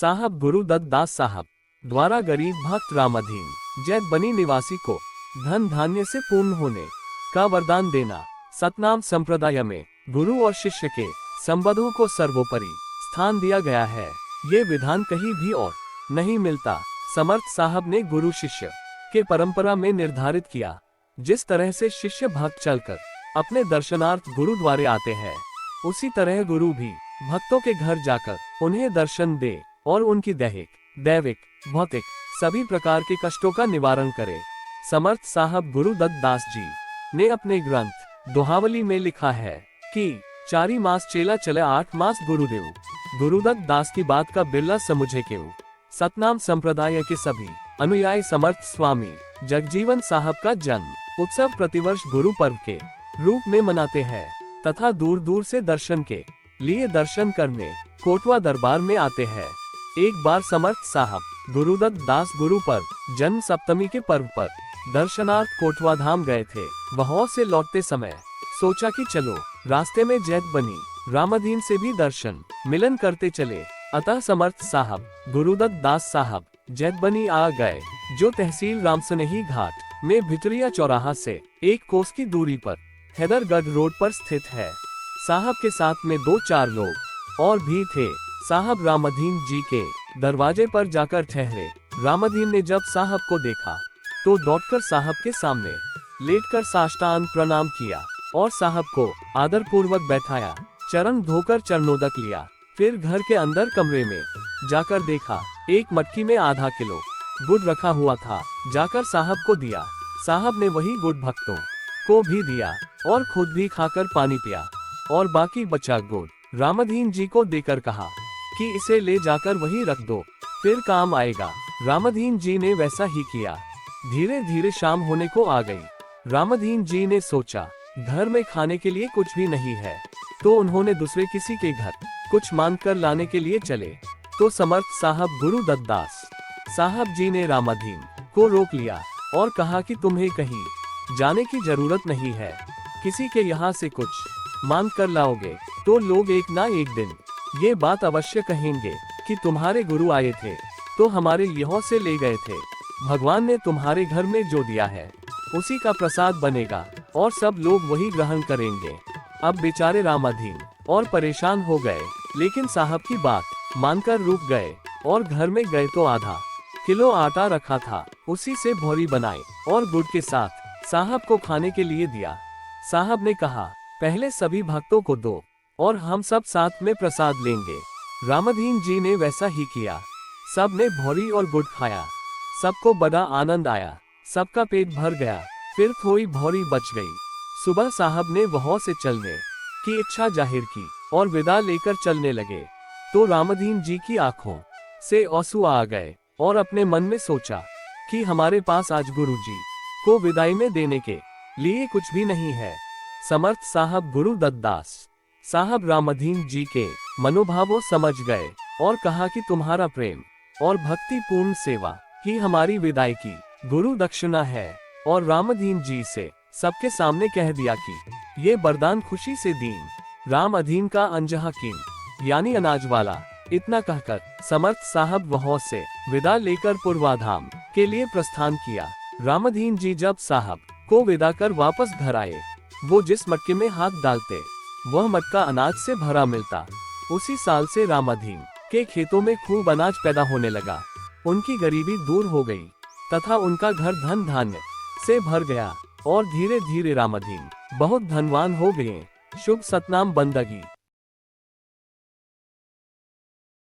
साहब गुरुदत्त दास साहब द्वारा गरीब भक्त रामाधीन जैत बनी निवासी को धन धान्य से पूर्ण होने का वरदान देना। सतनाम संप्रदाय में गुरु और शिष्य के संबंधों को सर्वोपरि स्थान दिया गया है। ये विधान कहीं भी और नहीं मिलता। समर्थ साहब ने गुरु शिष्य के परंपरा में निर्धारित किया, जिस तरह से शिष्य भक्त चलकर अपने दर्शनार्थ गुरुद्वारे आते हैं, उसी तरह गुरु भी भक्तों के घर जाकर उन्हें दर्शन दे और उनकी दैहिक, दैविक, भौतिक सभी प्रकार के कष्टों का निवारण करे। समर्थ साहब गुरुदत्त दास जी ने अपने ग्रंथ दोहावली में लिखा है कि 4 मास चेला चले 8 मास गुरुदेव। गुरुदत्त दास की बात का बिरला समुझे केऊ। सतनाम संप्रदाय के सभी अनुयायी समर्थ स्वामी जगजीवन साहब का जन्म उत्सव प्रतिवर्ष गुरु पर्व के रूप में मनाते हैं तथा दूर दूर से दर्शन के लिए दर्शन करने कोटवा दरबार में आते हैं। एक बार समर्थ साहब गुरुदत्त दास गुरु पर्व जन्म सप्तमी के पर्व पर दर्शनार्थ कोटवा धाम गए थे। वहां से लौटते समय सोचा कि चलो रास्ते में जैत बनी रामाधीन से भी दर्शन मिलन करते चले। अतः समर्थ साहब गुरुदत्त दास साहब जैत बनी आ गए, जो तहसील रामसनेही घाट में भितरिया चौराहा से 1 कोस की दूरी पर हैदरगढ़ रोड पर स्थित है। साहब के साथ में 2-4 लोग और भी थे। साहब रामाधीन जी के दरवाजे पर जाकर ठहरे। रामाधीन ने जब साहब को देखा तो दौड़कर साहब के सामने लेटकर साष्टांग प्रणाम किया और साहब को आदर पूर्वक बैठाया, चरण धोकर चरणोदक लिया। फिर घर के अंदर कमरे में जाकर देखा, एक मटकी में आधा किलो गुड़ रखा हुआ था। जाकर साहब को दिया। साहब ने वही गुड़ भक्तों को भी दिया और खुद भी खाकर पानी पिया और बाकी बचा गुड़ रामाधीन जी को देकर कहा कि इसे ले जाकर वहीं रख दो, फिर काम आएगा। रामाधीन जी ने वैसा ही किया। धीरे धीरे शाम होने को आ गई। रामाधीन जी ने सोचा घर में खाने के लिए कुछ भी नहीं है, तो उन्होंने दूसरे किसी के घर कुछ मांग कर लाने के लिए चले। तो समर्थ साहब गुरुदत्त दास साहब जी ने रामाधीन को रोक लिया और कहा कि तुम्हें कहीं जाने की जरूरत नहीं है। किसी के यहाँ से कुछ मांग कर लाओगे तो लोग एक ना एक दिन ये बात अवश्य कहेंगे कि तुम्हारे गुरु आए थे तो हमारे यहाँ से ले गए थे। भगवान ने तुम्हारे घर में जो दिया है उसी का प्रसाद बनेगा और सब लोग वही ग्रहण करेंगे। अब बेचारे रामाधीन और परेशान हो गए, लेकिन साहब की बात मानकर रुक गए और घर में गए तो आधा किलो आटा रखा था, उसी से भौरी बनाई और गुड़ के साथ साहब को खाने के लिए दिया। साहब ने कहा, पहले सभी भक्तों को दो और हम सब साथ में प्रसाद लेंगे। रामाधीन जी ने वैसा ही किया। सब ने भौरी और गुड़ खाया। सबको बड़ा आनंद आया, सबका पेट भर गया। फिर थोड़ी भौरी बच गई। सुबह साहब ने वहां से चलने की इच्छा जाहिर की और विदा लेकर चलने लगे तो रामाधीन जी की आंखों से आंसू आ गए और अपने मन में सोचा कि हमारे पास आज गुरु जी को विदाई में देने के लिए कुछ भी नहीं है। समर्थ साहब गुरुदत्त दास साहब रामाधीन जी के मनोभावों समझ गए और कहा कि तुम्हारा प्रेम और भक्ति पूर्ण सेवा ही हमारी विदाई की गुरु दक्षिणा है। और रामाधीन जी से सबके सामने कह दिया कि ये वरदान खुशी से दीन रामाधीन का अंजहा कीन यानी अनाज वाला। इतना कहकर समर्थ साहब वहां से विदा लेकर पूर्वाधाम के लिए प्रस्थान किया। रामाधीन जी जब साहब को विदा कर वापस घर आए, वो जिस मटके में हाथ डालते वह मटका अनाज से भरा मिलता। उसी साल से रामाधीन के खेतों में खूब अनाज पैदा होने लगा। उनकी गरीबी दूर हो गई तथा उनका घर धन धान्य से भर गया और धीरे धीरे रामाधीन बहुत धनवान हो गए। शुभ सतनाम बंदगी।